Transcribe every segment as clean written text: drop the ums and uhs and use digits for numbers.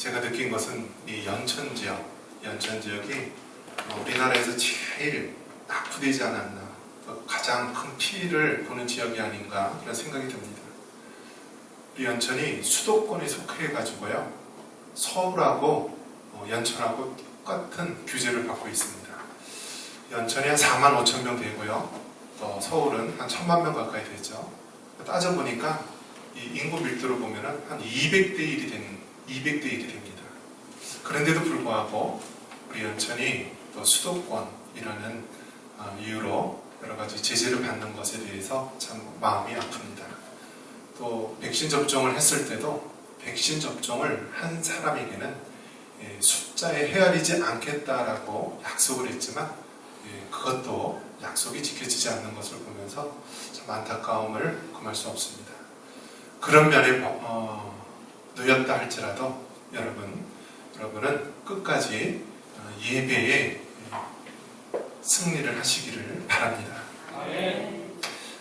제가 느낀 것은 이 연천 지역이 우리나라에서 제일 낙후되지 않았나, 가장 큰 피해를 보는 지역이 아닌가 그런 생각이 듭니다. 우리 연천이 수도권에 속해가지고요, 서울하고 연천하고 똑같은 규제를 받고 있습니다. 연천이 한 45,000명 되고요, 또 서울은 한 10,000만 명 가까이 되죠. 따져보니까 이 인구 밀도를 보면은 한 200대 1이 됩니다. 그런데도 불구하고 우리 연천이 또 수도권이라는 이유로 여러 가지 제재를 받는 것에 대해서 참 마음이 아픕니다. 또 백신 접종을 했을 때도 백신 접종을 한 사람에게는 숫자에 헤아리지 않겠다라고 약속을 했지만 그것도 약속이 지켜지지 않는 것을 보면서 참 안타까움을 금할 수 없습니다. 그런 면에 놓였다 할지라도 여러분은 끝까지 예배에 승리를 하시기를 바랍니다.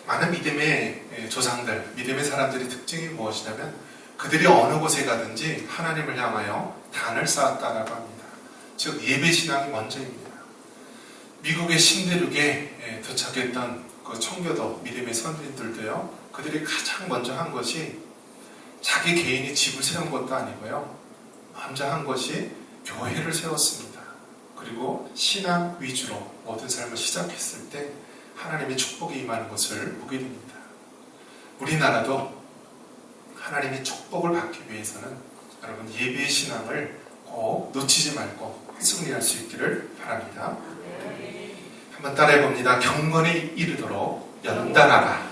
많은 믿음의 조상들, 믿음의 사람들의 특징이 무엇이냐면 그들이 어느 곳에 가든지 하나님을 향하여 단을 쌓았다라고 합니다. 즉 예배신앙이 먼저입니다. 미국의 신대륙에 도착했던 그 청교도 믿음의 선진들도요, 그들이 가장 먼저 한 것이 자기 개인이 집을 세운 것도 아니고요, 먼저 한 것이 교회를 세웠습니다. 그리고 신앙 위주로 모든 삶을 시작했을 때 하나님의 축복이 임하는 것을 보게 됩니다. 우리나라도 하나님의 축복을 받기 위해서는 여러분 예배의 신앙을 꼭 놓치지 말고 승리할 수 있기를 바랍니다. 한번 따라해 봅니다. 경건에 이르도록 연단하라.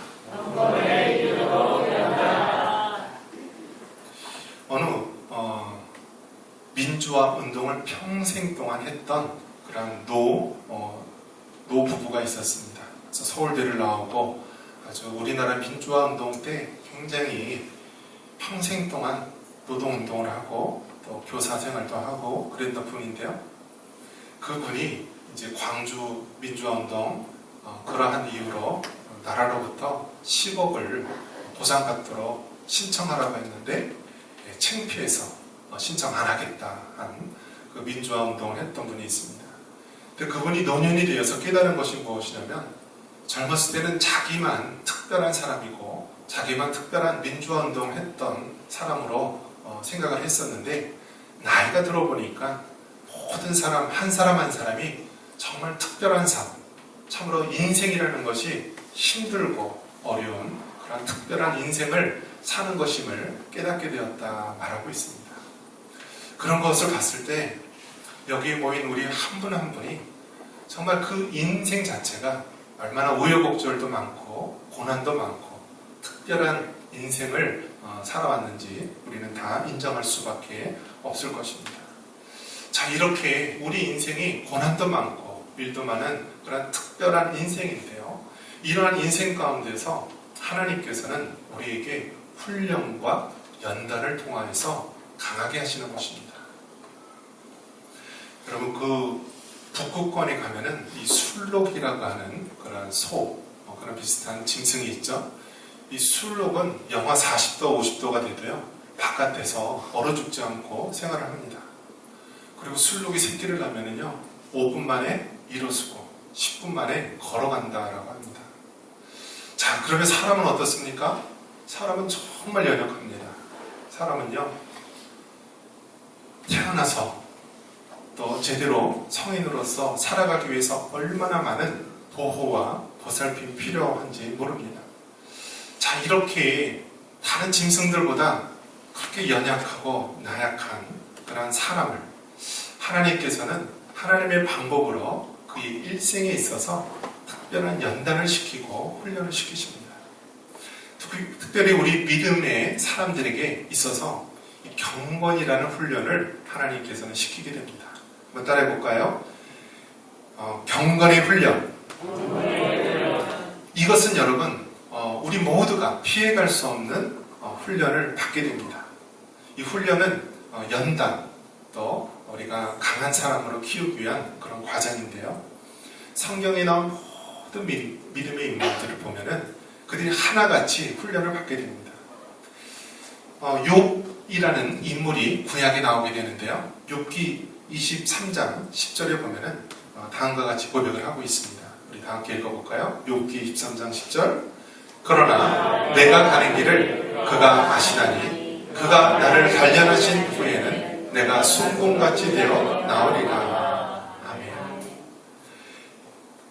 어느 민주화 운동을 평생 동안 했던 그런 노 부부가 있었습니다. 그래서 서울대를 나오고 아주 우리나라 민주화 운동 때 굉장히 평생 동안 노동운동을 하고 또 교사 생활도 하고 그랬던 분인데요. 그분이 이제 광주 민주화 운동 그러한 이유로 나라로부터 10억을 보상받도록 신청하라고 했는데 창피해서 신청 안 하겠다 한 그 민주화 운동을 했던 분이 있습니다. 근데 그분이 노년이 되어서 깨달은 것이 무엇이냐면 젊었을 때는 자기만 특별한 사람이고 자기만 특별한 민주화 운동을 했던 사람으로 생각을 했었는데 나이가 들어보니까 모든 사람 한 사람이 정말 특별한 삶, 참으로 인생이라는 것이 힘들고 어려운 그런 특별한 인생을 사는 것임을 깨닫게 되었다 말하고 있습니다. 그런 것을 봤을 때 여기에 모인 우리 한 분 한 분이 정말 그 인생 자체가 얼마나 우여곡절도 많고 고난도 많고 특별한 인생을 살아왔는지 우리는 다 인정할 수밖에 없을 것입니다. 자, 이렇게 우리 인생이 고난도 많고 일도 많은 그런 특별한 인생인데요, 이러한 인생 가운데서 하나님께서는 우리에게 훈련과 연단을 통하여서 강하게 하시는 것입니다. 여러분, 그 북극권에 가면은 이 술록이라고 하는 그런 그런 비슷한 짐승이 있죠. 이 술록은 영하 40도, 50도가 돼도요, 바깥에서 얼어 죽지 않고 생활을 합니다. 그리고 술록이 새끼를 낳으면은요, 5분 만에 일어서고 10분 만에 걸어간다라고 합니다. 자, 그러면 사람은 어떻습니까? 사람은 정말 연약합니다. 사람은요, 태어나서 또 제대로 성인으로서 살아가기 위해서 얼마나 많은 보호와 보살핌이 필요한지 모릅니다. 자, 이렇게 다른 짐승들보다 그렇게 연약하고 나약한 그런 사람을 하나님께서는 하나님의 방법으로 그의 일생에 있어서 특별한 연단을 시키고 훈련을 시키십니다. 특별히 우리 믿음의 사람들에게 있어서 이 경건이라는 훈련을 하나님께서는 시키게 됩니다. 한번 따라해 볼까요? 경건의 훈련. 이것은 여러분, 우리 모두가 피해갈 수 없는 훈련을 받게 됩니다. 이 훈련은 연단, 또 우리가 강한 사람으로 키우기 위한 그런 과정인데요, 성경에 나온 모든 믿음의 인물들을 보면은 그들이 하나같이 훈련을 받게 됩니다. 욥이라는 인물이 구약에 나오게 되는데요. 욥기 23장 10절에 보면은 다음과 같이 고백을 하고 있습니다. 우리 다 함께 읽어볼까요? 욥기 23장 10절. 그러나 내가 가는 길을 그가 아시나니 그가 나를 단련하신 후에는 내가 순공같이 되어 나오리라. 아멘.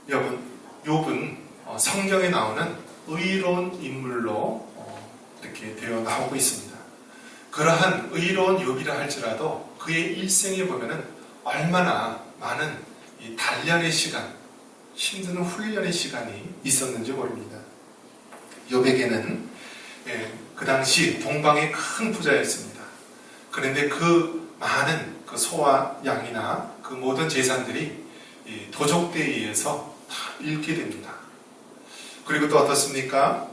여러분, 욥은 성경에 나오는 의로운 인물로 이렇게 되어 나오고 있습니다. 그러한 의로운 욥이라 할지라도 그의 일생에 보면은 얼마나 많은 이 단련의 시간, 힘든 훈련의 시간이 있었는지 모릅니다. 욥에게는 그 당시 동방의 큰 부자였습니다. 그런데 그 많은 그 소와 양이나 그 모든 재산들이 도적대에 의해서 다 잃게 됩니다. 그리고 또 어떻습니까?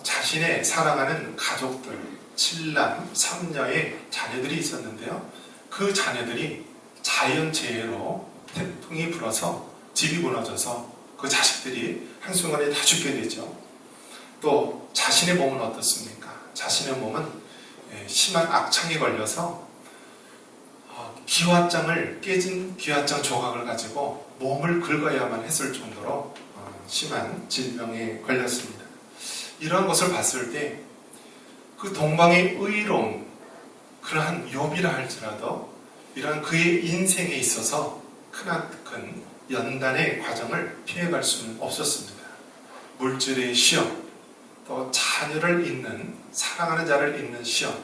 자신의 사랑하는 가족들, 7남 3녀의 자녀들이 있었는데요. 그 자녀들이 자연재해로 태풍이 불어서 집이 무너져서 그 자식들이 한순간에 다 죽게 되죠. 또 자신의 몸은 어떻습니까? 자신의 몸은 심한 악창에 걸려서 기와장을 깨진 기와장 조각을 가지고 몸을 긁어야만 했을 정도로 심한 질병에 걸렸습니다. 이러한 것을 봤을 때 그 동방의 의로운 그러한 욥이라 할지라도 이러한 그의 인생에 있어서 크나큰 연단의 과정을 피해갈 수는 없었습니다. 물질의 시험, 또 자녀를 잇는, 사랑하는 자를 잇는 시험,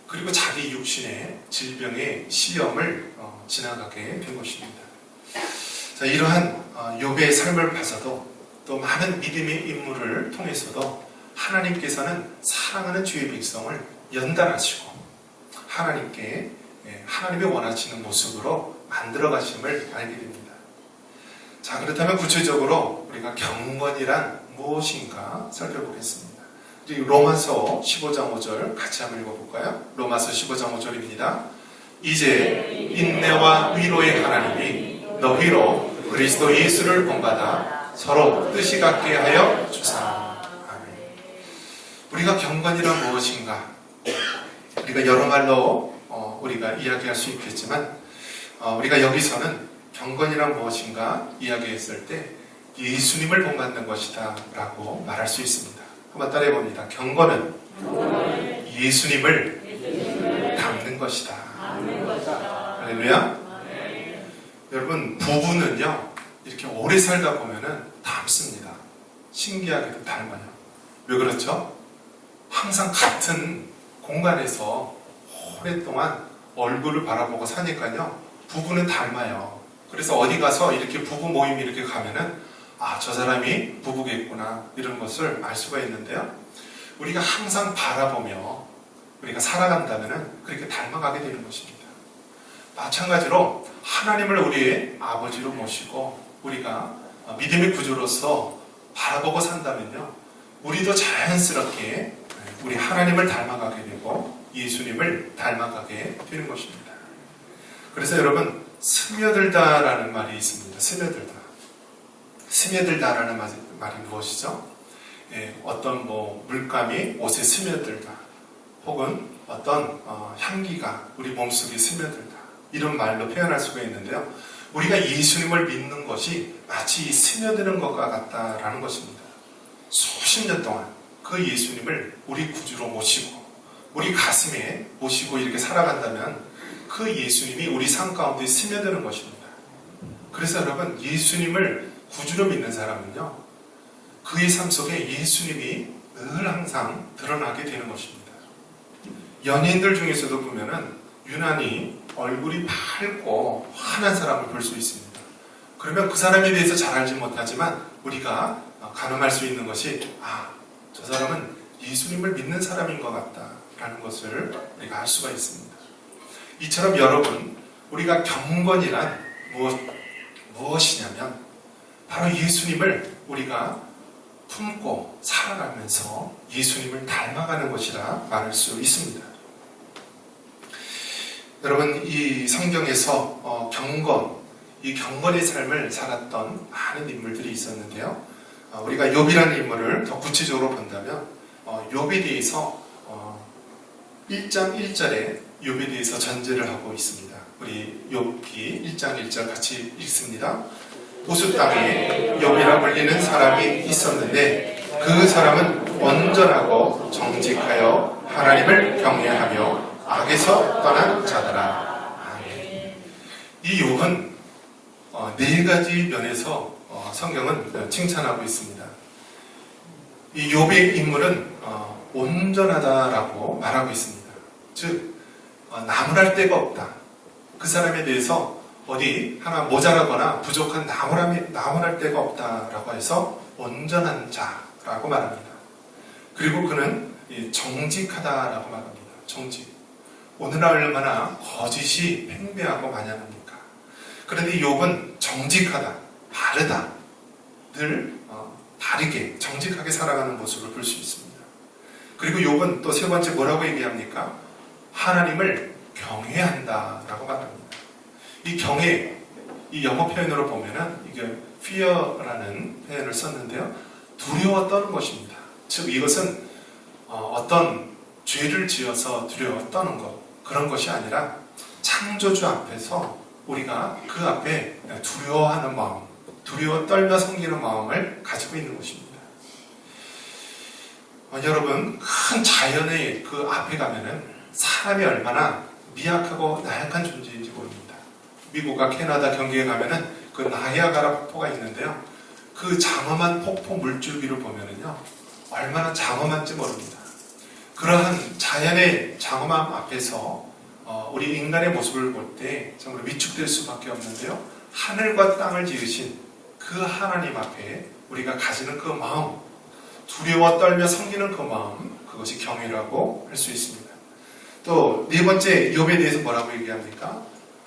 그리고 자기 육신의 질병의 시험을 지나가게 된 것입니다. 자, 이러한 욥의 삶을 봐서도 또 많은 믿음의 인물을 통해서도 하나님께서는 사랑하는 주의 백성을 연단하시고 하나님께 하나님의 원하시는 모습으로 만들어 가심을 알게 됩니다. 자, 그렇다면 구체적으로 우리가 경건이란 무엇인가 살펴보겠습니다. 로마서 15장 5절 같이 한번 읽어볼까요? 로마서 15장 5절입니다. 이제 인내와 위로의 하나님이 너희로 그리스도 예수를 본받아 서로 뜻이 같게 하여 주사. 아멘. 우리가 경건이란 무엇인가? 우리가 여러 말로 우리가 이야기할 수 있겠지만 우리가 여기서는 경건이란 무엇인가 이야기했을 때 예수님을 본받는 것이다 라고 말할 수 있습니다. 한번 따라해 봅니다. 경건은 예수님을 닮는 것이다. 할렐루야. 여러분, 부부는요 이렇게 오래 살다 보면은 닮습니다. 신기하게도 닮아요. 왜 그렇죠? 항상 같은 공간에서 오랫동안 얼굴을 바라보고 사니까요 부부는 닮아요. 그래서 어디 가서 이렇게 부부 모임이 이렇게 가면은 저 사람이 부부겠구나 이런 것을 알 수가 있는데요. 우리가 항상 바라보며 우리가 살아간다면은 그렇게 닮아가게 되는 것입니다. 마찬가지로 하나님을 우리의 아버지로 모시고 우리가 믿음의 구조로서 바라보고 산다면요 우리도 자연스럽게 우리 하나님을 닮아가게 되고 예수님을 닮아가게 되는 것입니다. 그래서 여러분, 스며들다라는 말이 있습니다. 스며들다라는 말이 무엇이죠? 어떤 물감이 옷에 스며들다, 혹은 어떤 향기가 우리 몸속에 스며들다, 이런 말로 표현할 수가 있는데요. 우리가 예수님을 믿는 것이 마치 스며드는 것과 같다라는 것입니다. 수십 년 동안 그 예수님을 우리 구주로 모시고 우리 가슴에 모시고 이렇게 살아간다면 그 예수님이 우리 삶 가운데 스며드는 것입니다. 그래서 여러분, 예수님을 구주로 믿는 사람은요 그의 삶 속에 예수님이 늘 항상 드러나게 되는 것입니다. 연예인들 중에서도 보면은 유난히 얼굴이 밝고 환한 사람을 볼 수 있습니다. 그러면 그 사람에 대해서 잘 알지 못하지만 우리가 가늠할 수 있는 것이 저 사람은 예수님을 믿는 사람인 것 같다라는 것을 우리가 알 수가 있습니다. 이처럼 여러분, 우리가 경건이란 무엇이냐면 바로 예수님을 우리가 품고 살아가면서 예수님을 닮아가는 것이라 말할 수 있습니다. 여러분, 이 성경에서 이 경건의 삶을 살았던 많은 인물들이 있었는데요. 우리가 욥이라는 인물을 더 구체적으로 본다면 욥에 대해서 1장 1절에 욥에 대해서 전제를 하고 있습니다. 우리 욥기 1장 1절 같이 읽습니다. 우스 땅에 욥이라 불리는 사람이 있었는데 그 사람은 온전하고 정직하여 하나님을 경외하며 악에서 떠난 자더라. 이 욥은 네 가지 면에서 성경은 칭찬하고 있습니다. 이 욥의 인물은 온전하다라고 말하고 있습니다. 즉 나무랄 데가 없다. 그 사람에 대해서 어디 하나 모자라거나 부족한 나무랄 데가 없다라고 해서 온전한 자라고 말합니다. 그리고 그는 정직하다라고 말합니다. 정직. 오늘날 얼마나 거짓이 팽배하고 만연합니까? 그런데 욥은 정직하다, 바르다, 늘 바르게 정직하게 살아가는 모습을 볼 수 있습니다. 그리고 욥은 또 세 번째 뭐라고 얘기합니까? 하나님을 경외한다라고 말합니다. 이 경외, 이 영어 표현으로 보면은 이게 fear라는 표현을 썼는데요, 두려워 떠는 것입니다. 즉 이것은 어떤 죄를 지어서 두려워 떠는 것, 그런 것이 아니라 창조주 앞에서 우리가 그 앞에 두려워하는 마음, 두려워 떨며 섬기는 마음을 가지고 있는 것입니다. 여러분, 큰 자연의 그 앞에 가면은 사람이 얼마나 미약하고 나약한 존재인지 모릅니다. 미국과 캐나다 경계에 가면은 그 나이아가라 폭포가 있는데요, 그 장엄한 폭포 물줄기를 보면은요 얼마나 장엄한지 모릅니다. 그러한 자연의 장엄함 앞에서 우리 인간의 모습을 볼 때 정말 위축될 수밖에 없는데요, 하늘과 땅을 지으신 그 하나님 앞에 우리가 가지는 그 마음, 두려워 떨며 섬기는 그 마음, 그것이 경외라고 할 수 있습니다. 또 네 번째, 욥에 대해서 뭐라고 얘기합니까?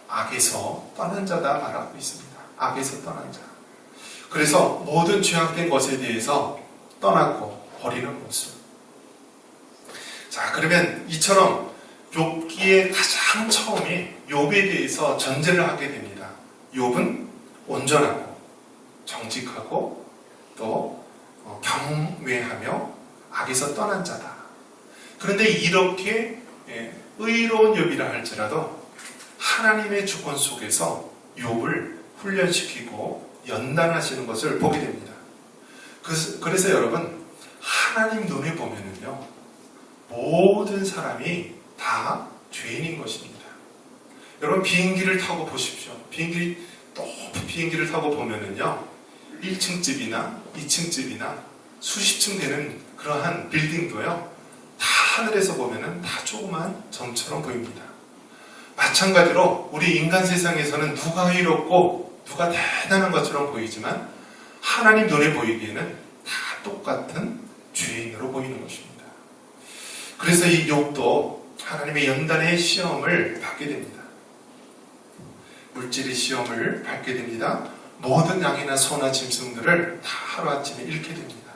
악에서 떠난 자다 말하고 있습니다. 악에서 떠난 자. 그래서 모든 죄악된 것에 대해서 떠나고 버리는 모습. 자, 그러면 이처럼 욥기의 가장 처음에 욥에 대해서 전제를 하게 됩니다. 욥은 온전하고 정직하고 또 경외하며 악에서 떠난 자다. 그런데 이렇게 의로운 욥이라 할지라도 하나님의 주권 속에서 욥을 훈련시키고 연단하시는 것을 보게 됩니다. 그래서 여러분, 하나님 눈에 보면은요, 모든 사람이 다 죄인인 것입니다. 여러분, 비행기를 타고 보십시오. 높은 비행기를 타고 보면은요, 1층 집이나 2층 집이나 수십 층 되는 그러한 빌딩도요, 다 하늘에서 보면은 다 조그만 점처럼 보입니다. 마찬가지로 우리 인간 세상에서는 누가 의롭고 누가 대단한 것처럼 보이지만 하나님 눈에 보이기에는 다 똑같은 죄인으로 보이는 것입니다. 그래서 이 욥도 하나님의 연단의 시험을 받게 됩니다. 물질의 시험을 받게 됩니다. 모든 양이나 소나 짐승들을 다 하루아침에 잃게 됩니다.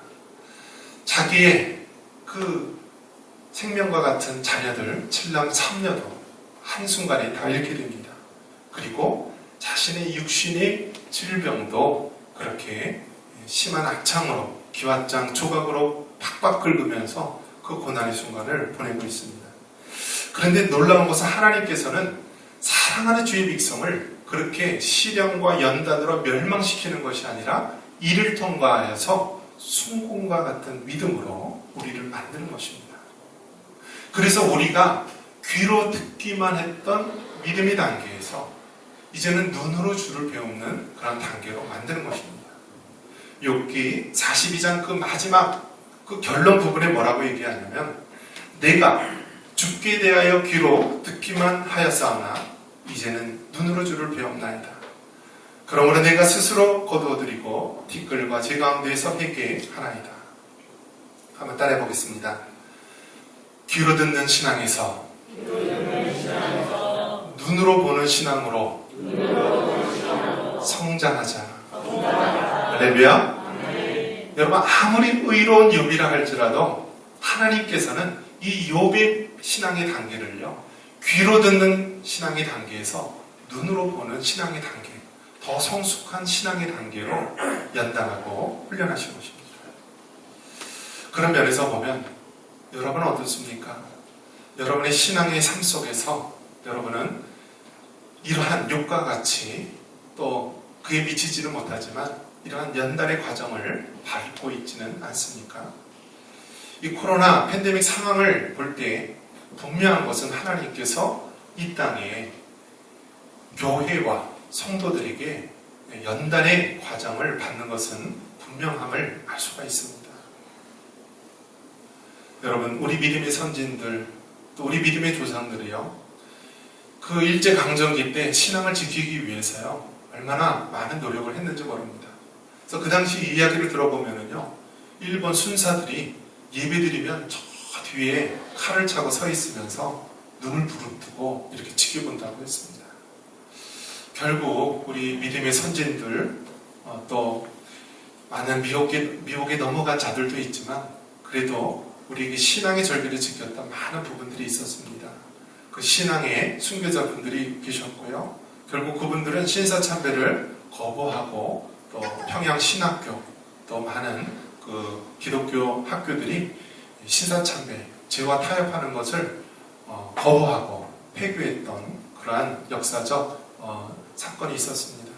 자기의 그 생명과 같은 자녀들 7남 3녀도 한순간에 다 잃게 됩니다. 그리고 자신의 육신의 질병도 그렇게 심한 악창으로, 기왓장 조각으로 팍팍 긁으면서 그 고난의 순간을 보내고 있습니다. 그런데 놀라운 것은 하나님께서는 사랑하는 주의 백성을 그렇게 시련과 연단으로 멸망시키는 것이 아니라 이를 통과하여서 순공과 같은 믿음으로 우리를 만드는 것입니다. 그래서 우리가 귀로 듣기만 했던 믿음의 단계에서 이제는 눈으로 주를 배우는 그런 단계로 만드는 것입니다. 욥기 42장 그 마지막 그 결론 부분에 뭐라고 얘기하냐면, 내가 죽게 대하여 귀로 듣기만 하였사오나 이제는 눈으로 주를 배웠나이다. 그러므로 내가 스스로 거두어드리고 티끌과 제 가운데에서 회개하나이다. 한번 따라해 보겠습니다. 귀로 듣는 신앙에서 눈으로 보는 신앙으로 성장하자. 할렐루야. 여러분, 아무리 의로운 욥이라 할지라도 하나님께서는 이 욥의 신앙의 단계를요, 귀로 듣는 신앙의 단계에서 눈으로 보는 신앙의 단계, 더 성숙한 신앙의 단계로 연단하고 훈련하신 것입니다. 그런 면에서 보면 여러분은 어떻습니까? 여러분의 신앙의 삶 속에서 여러분은 이러한 욕과 같이 또 그에 미치지는 못하지만 이러한 연단의 과정을 밟고 있지는 않습니까? 이 코로나 팬데믹 상황을 볼 때 분명한 것은 하나님께서 이 땅에 교회와 성도들에게 연단의 과정을 받는 것은 분명함을 알 수가 있습니다. 여러분, 우리 믿음의 선진들, 또 우리 믿음의 조상들이요, 그 일제강점기 때 신앙을 지키기 위해서요, 얼마나 많은 노력을 했는지 모릅니다. 그래서 그 당시 이야기를 들어보면요, 일본 순사들이 예배드리면 저 뒤에 칼을 차고 서 있으면서 눈을 부릅뜨고 이렇게 지켜본다고 했습니다. 결국 우리 믿음의 선진들, 또 많은 미혹에 넘어간 자들도 있지만 그래도 우리에게 신앙의 절기를 지켰던 많은 부분들이 있었습니다. 그 신앙의 순교자분들이 계셨고요. 결국 그분들은 신사참배를 거부하고 또 평양신학교, 또 많은 그 기독교 학교들이 신사참배, 죄와 타협하는 것을 거부하고 폐교했던 그러한 역사적 사건이 있었습니다.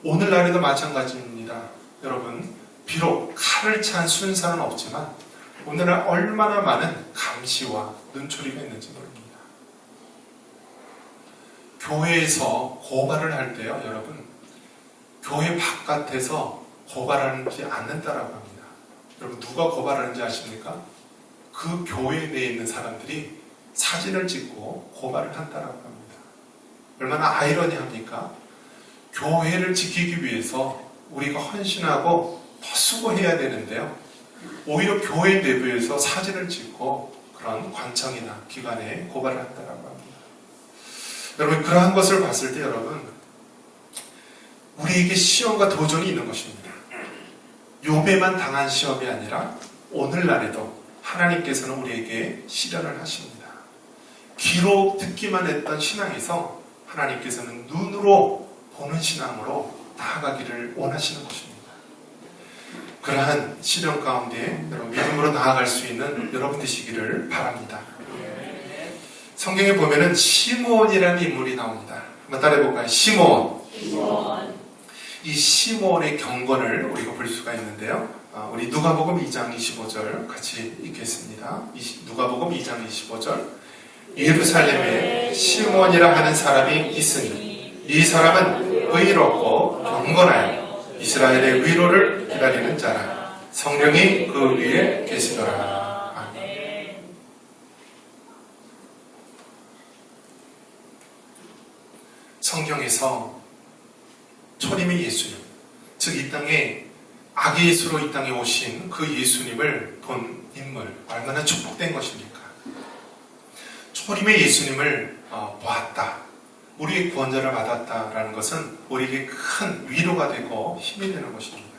오늘날에도 마찬가지입니다. 여러분, 비록 칼을 찬 순사는 없지만 오늘날 얼마나 많은 감시와 눈초리가 있는지 모릅니다. 교회에서 고발을 할 때요, 여러분, 교회 바깥에서 고발하지 않는다라고 합니다. 여러분, 누가 고발하는지 아십니까? 그 교회 내에 있는 사람들이 사진을 찍고 고발을 한다라고 합니다. 얼마나 아이러니합니까? 교회를 지키기 위해서 우리가 헌신하고 더 수고해야 되는데요, 오히려 교회 내부에서 사진을 찍고 그런 관청이나 기관에 고발을 한다라고 합니다. 여러분, 그러한 것을 봤을 때 여러분, 우리에게 시험과 도전이 있는 것입니다. 욥에만 당한 시험이 아니라 오늘날에도 하나님께서는 우리에게 시련을 하십니다. 귀로 듣기만 했던 신앙에서 하나님께서는 눈으로 보는 신앙으로 나아가기를 원하시는 것입니다. 그러한 시련 가운데 여러분, 믿음으로 나아갈 수 있는 여러분 되시기를 바랍니다. 성경에 보면은 시므온이라는 인물이 나옵니다. 한번 따라해볼까요? 시므온. 이 시므온의 경건을 우리가 볼 수가 있는데요, 우리 누가복음 2장 25절 같이 읽겠습니다. 누가복음 2장 25절. 예루살렘에 시므온이라 하는 사람이 있으니 이 사람은 의롭고 경건하여 이스라엘의 위로를 기다리는 자라. 성령이 그 위에 계시더라. 아멘. 성경에서 초림의 예수님, 즉 이 땅에 아기 예수로 이 땅에 오신 그 예수님을 본 인물, 얼마나 축복된 것입니까? 초림의 예수님을 보았다, 우리의 구원자를 받았다라는 것은 우리에게 큰 위로가 되고 힘이 되는 것입니다.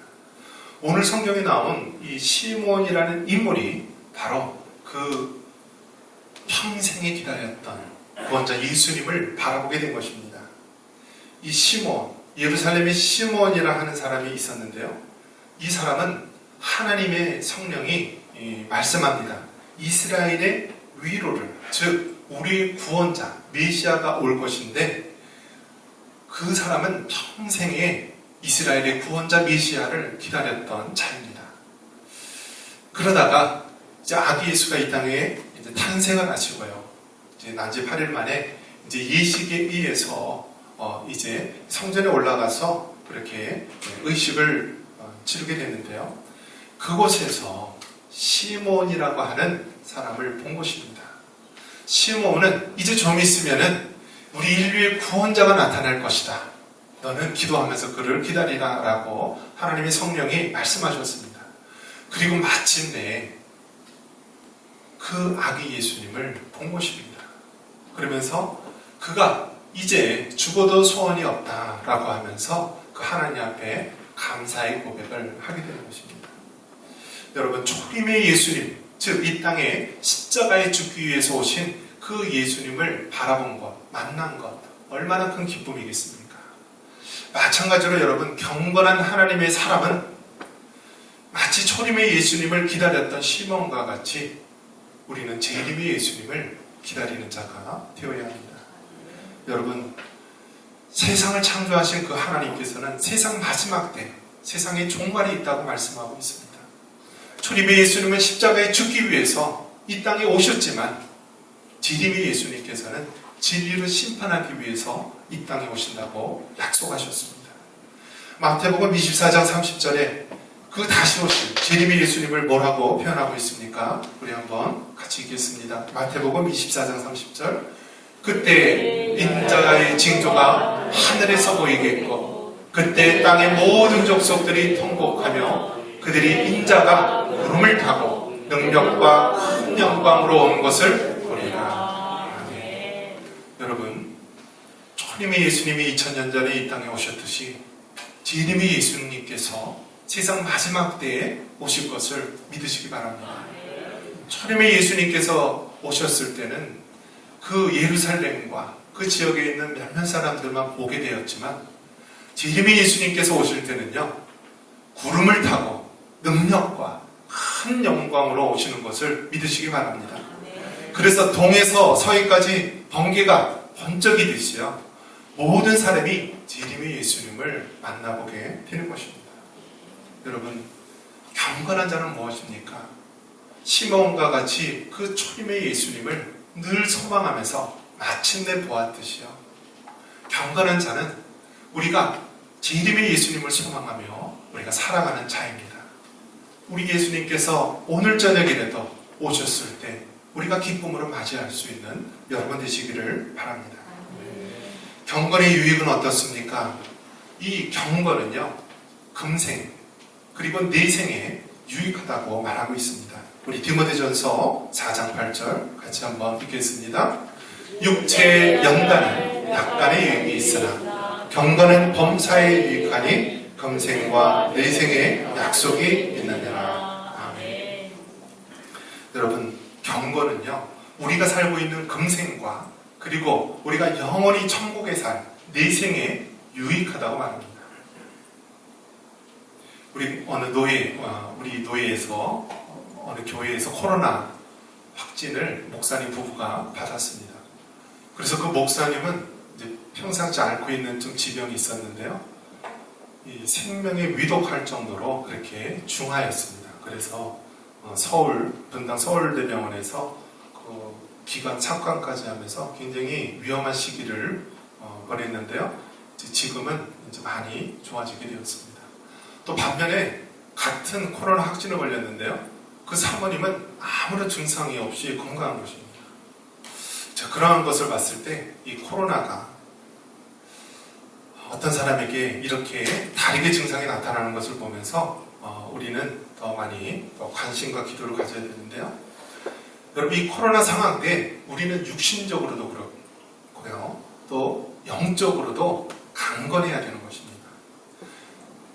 오늘 성경에 나온 이 시므온이라는 인물이 바로 그 평생에 기다렸던 구원자 예수님을 바라보게 된 것입니다. 이 시므온, 예루살렘에 시므온이라 하는 사람이 있었는데요, 이 사람은 하나님의 성령이 말씀합니다. 이스라엘의 위로를, 즉 우리의 구원자 메시아가 올 것인데 그 사람은 평생에 이스라엘의 구원자 메시아를 기다렸던 자입니다. 그러다가 이제 아기 예수가 이 땅에 이제 탄생을 하시고요, 이제 난지 8일 만에 이제 예식에 의해서 이제 성전에 올라가서 그렇게 의식을 치르게 됐는데요, 그곳에서 시므온이라고 하는 사람을 본 것입니다. 시므온은 이제 좀 있으면은 우리 인류의 구원자가 나타날 것이다, 너는 기도하면서 그를 기다리라 라고 하나님의 성령이 말씀하셨습니다. 그리고 마침내 그 아기 예수님을 본 것입니다. 그러면서 그가 이제 죽어도 소원이 없다라고 하면서 그 하나님 앞에 감사의 고백을 하게 되는 것입니다. 여러분, 초림의 예수님, 즉 이 땅에 십자가에 죽기 위해서 오신 그 예수님을 바라본 것, 만난 것, 얼마나 큰 기쁨이겠습니까? 마찬가지로 여러분, 경건한 하나님의 사람은 마치 초림의 예수님을 기다렸던 시몬과 같이 우리는 재림의 예수님을 기다리는 자가 되어야 합니다. 여러분, 세상을 창조하신 그 하나님께서는 세상 마지막 때 세상에 종말이 있다고 말씀하고 있습니다. 초림의 예수님은 십자가에 죽기 위해서 이 땅에 오셨지만 재림의 예수님께서는 진리로 심판하기 위해서 이 땅에 오신다고 약속하셨습니다. 마태복음 24장 30절에 그 다시 오실 재림의 예수님을 뭐라고 표현하고 있습니까? 우리 한번 같이 읽겠습니다. 마태복음 24장 30절. 그때 인자의 징조가 하늘에서 보이겠고 그때 땅의 모든 족속들이 통곡하며 그들이 인자가 구름을 타고 능력과 큰 영광으로 오는 것을 보리라. 아멘. 여러분, 초림의 예수님이 2000년 전에 이 땅에 오셨듯이 재림의 예수님께서 세상 마지막 때에 오실 것을 믿으시기 바랍니다. 초림의 예수님께서 오셨을 때는 그 예루살렘과 그 지역에 있는 몇몇 사람들만 보게 되었지만 재림의 예수님께서 오실 때는요, 구름을 타고 능력과 큰 영광으로 오시는 것을 믿으시기 바랍니다. 그래서 동에서 서해까지 번개가 번쩍이듯이요, 모든 사람이 재림의 예수님을 만나보게 되는 것입니다. 여러분, 경건한 자는 무엇입니까? 시몬과 같이 그 초림의 예수님을 늘 소망하면서 마침내 보았듯이요, 경건한 자는 우리가 재림의 예수님을 소망하며 우리가 살아가는 자입니다. 우리 예수님께서 오늘 저녁이라도 오셨을 때 우리가 기쁨으로 맞이할 수 있는 여러분 되시기를 바랍니다. 경건의 유익은 어떻습니까? 이 경건은요, 금생 그리고 내생에 유익하다고 말하고 있습니다. 우리 디모데전서 4장 8절 같이 한번 읽겠습니다. 육체의 연단은 약간의 유익이 있으나 경건은 범사에 유익하니 금생과 내생에 약속이 있느니라. 아멘. 여러분, 경건은요, 우리가 살고 있는 금생과 그리고 우리가 영원히 천국에 살 내생에 유익하다고 말합니다. 우리 우리 노예에서 어느 교회에서 코로나 확진을 목사님 부부가 받았습니다. 그래서 그 목사님은 이제 평상시 앓고 있는 좀 지병이 있었는데요, 이 생명에 위독할 정도로 그렇게 중하였습니다. 그래서 분당 서울대병원에서 그 기관 착관까지 하면서 굉장히 위험한 시기를 보냈는데요, 지금은 이제 많이 좋아지게 되었습니다. 또 반면에 같은 코로나 확진을 걸렸는데요, 그 사모님은 아무런 증상이 없이 건강한 것입니다. 자, 그러한 것을 봤을 때 이 코로나가 어떤 사람에게 이렇게 다르게 증상이 나타나는 것을 보면서 우리는 더 많이 관심과 기도를 가져야 되는데요. 여러분, 이 코로나 상황 때 우리는 육신적으로도 그렇고요, 또 영적으로도 강건해야 되는 것입니다.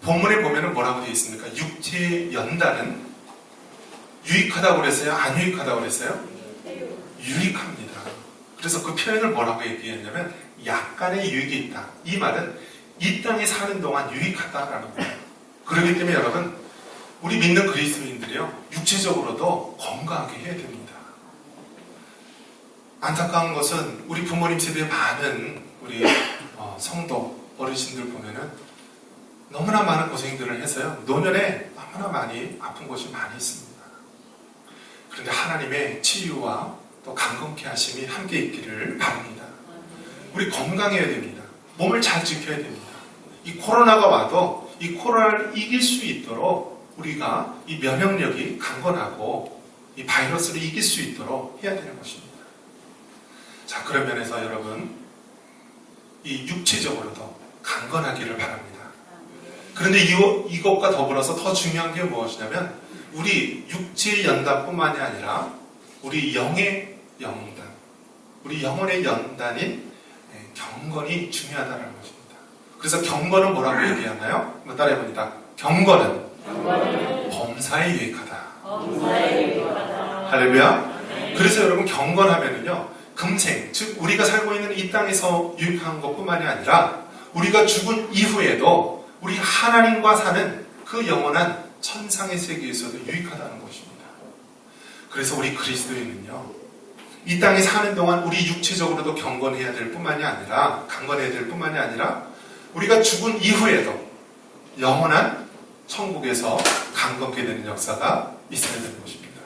본문에 보면 뭐라고 되어 있습니까? 육체의 연단은 유익하다고 그랬어요? 안 유익하다고 그랬어요? 유익합니다. 그래서 그 표현을 뭐라고 얘기했냐면 약간의 유익이 있다. 이 말은 이 땅에 사는 동안 유익하다라는 거예요. 그렇기 때문에 여러분, 우리 믿는 그리스도인들이요, 육체적으로도 건강하게 해야 됩니다. 안타까운 것은 우리 부모님 세대에 많은 우리 성도 어르신들 보면은 너무나 많은 고생들을 해서요, 노년에 너무나 많이 아픈 곳이 많이 있습니다. 그런데 하나님의 치유와 또 강건케 하심이 함께 있기를 바랍니다. 우리 건강해야 됩니다. 몸을 잘 지켜야 됩니다. 이 코로나가 와도 이 코로나를 이길 수 있도록 우리가 이 면역력이 강건하고 이 바이러스를 이길 수 있도록 해야 되는 것입니다. 자, 그런 면에서 여러분, 이 육체적으로도 강건하기를 바랍니다. 그런데 이것과 더불어서 더 중요한 게 무엇이냐면 우리 육체의 연단뿐만이 아니라 우리 영의 연단, 우리 영혼의 연단인 경건이 중요하다는 것입니다. 그래서 경건은 뭐라고 얘기하나요? 한번 따라해봅니다. 경건은 범사에 유익하다. 할렐루야. 그래서 여러분, 경건하면은요, 금생, 즉 우리가 살고 있는 이 땅에서 유익한 것뿐만이 아니라 우리가 죽은 이후에도 우리 하나님과 사는 그 영원한 천상의 세계에서도 유익하다는 것입니다. 그래서 우리 그리스도인은요, 이 땅에 사는 동안 우리 육체적으로도 강건해야 될 뿐만이 아니라 우리가 죽은 이후에도 영원한 천국에서 강건케 되는 역사가 있어야 되는 것입니다.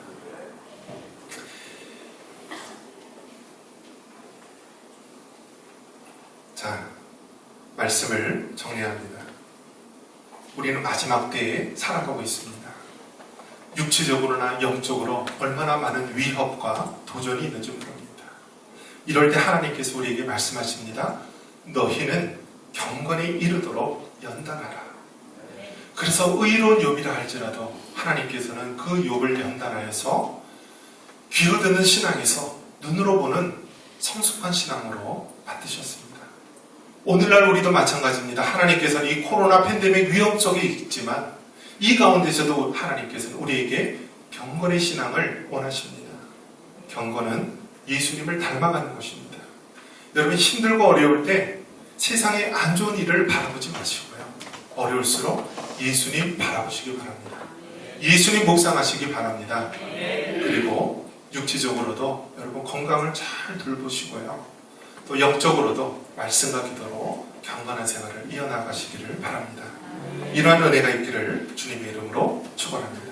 자, 말씀을 정리합니다. 우리는 마지막 때에 살아가고 있습니다. 육체적으로나 영적으로 얼마나 많은 위협과 도전이 있는지 모릅니다. 이럴 때 하나님께서 우리에게 말씀하십니다. 너희는 경건에 이르도록 연단하라. 그래서 의로운 욥이라 할지라도 하나님께서는 그 욥을 연단하여서 귀로 듣는 신앙에서 눈으로 보는 성숙한 신앙으로 만드셨습니다. 오늘날 우리도 마찬가지입니다. 하나님께서는 이 코로나 팬데믹 위협적이 있지만 이 가운데서도 하나님께서는 우리에게 경건의 신앙을 원하십니다. 경건은 예수님을 닮아가는 것입니다. 여러분 힘들고 어려울 때 세상에 안 좋은 일을 바라보지 마시고요. 어려울수록 예수님 바라보시기 바랍니다. 예수님 묵상하시기 바랍니다. 그리고 육체적으로도 여러분 건강을 잘 돌보시고요. 또 영적으로도 말씀과 기도로 경건한 생활을 이어나가시기를 바랍니다. 이러한 은혜가 있기를 주님의 이름으로 축원합니다.